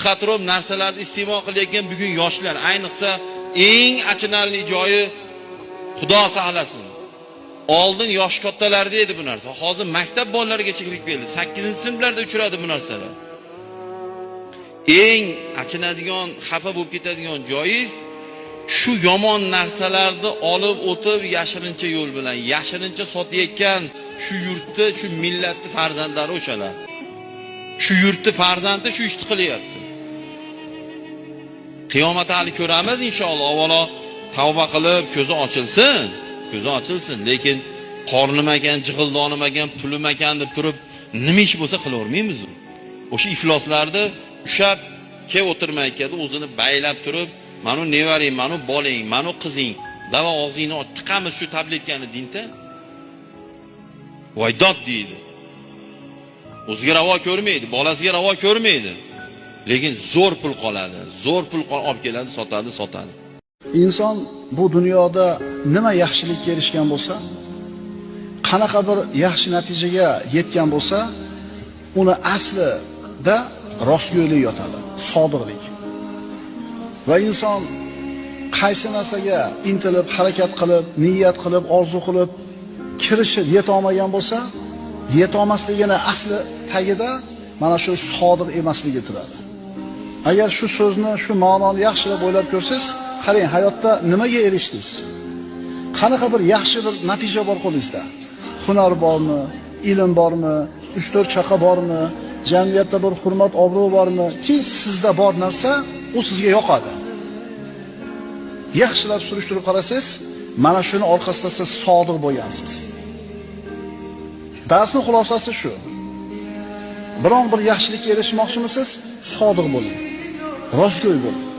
psixotrop narsalarni iste'mol qilayotgan bugun yoshlar, ayniqsa eng achinarli joyi, Xudo saqlasin. Oldin yosh kattalarda edi bu narsa. Hozir maktab bolalarigacha kirib keldi. 8-sinflarda uchradi bu narsalar. Eng achinadigan, xafa bo'lib ketadigan joyingiz shu yomon narsalarni olib o'tib yashirincha yo'l bilan, yashirincha sotayotgan shu yurtni, shu millatni farzandlari o'shalar. Shu yurtni farzandi shu ishni qilyapti. Qiyomat hali ko'ramiz inshaalloh. Avvalo tavba qilib ko'zi ochilsin, lekin qornim ekan, jig'ildonim ekan, pulim ekan deb turib nima ish bo'lsa qilavermaymiz. O'sha ifloslarni ushab kelib o'tirmayotganda o'zini baylab turib, "Manu nevaring, manu bolang, manu qizing, dava og'zingni tiqamiz shu tabletkani dinta." Voydod deydi. O'ziga ravo ko'rmaydi, bolasiga ravo ko'rmaydi. Lekin zo'r pul qoladi. Zo'r pul olib keladi, sotadi. Inson bu dunyoda nima yaxshilikka erishgan bo'lsa, qanaqa bir yaxshi natijaga yetgan bo'lsa, uni aslida rostgo'ylik yotadi, sodiqlik. Va inson qaysi narsaga intilib, harakat qilib, niyat qilib, orzu qilib kirishib yeta olmagan bo'lsa, yeta olmasligini asli tagida mana shu sodiq emasligi turadi. Agar shu so'zni, shu ma'noni yaxshilab o'ylab ko'rsangiz, qarang, hayotda nimaga erishdingiz? Qanaqa bir yaxshi bir natija bor qo'lingizda? Hunar bormi? Ilm bormi? 3-4 chaqa bormi? Jamiyatda bir hurmat, obro' bormi? Ki sizda bor narsa, u sizga yoqadi. Yaxshilab surishtirib qarasangiz, mana shuni orqasida siz sodiq bo'lgansiz. Darsning xulosasi shu. Biron bir yaxshilikka erishmoqchimisiz? Sodiq bo'ling. Rostgo'y bo'ling.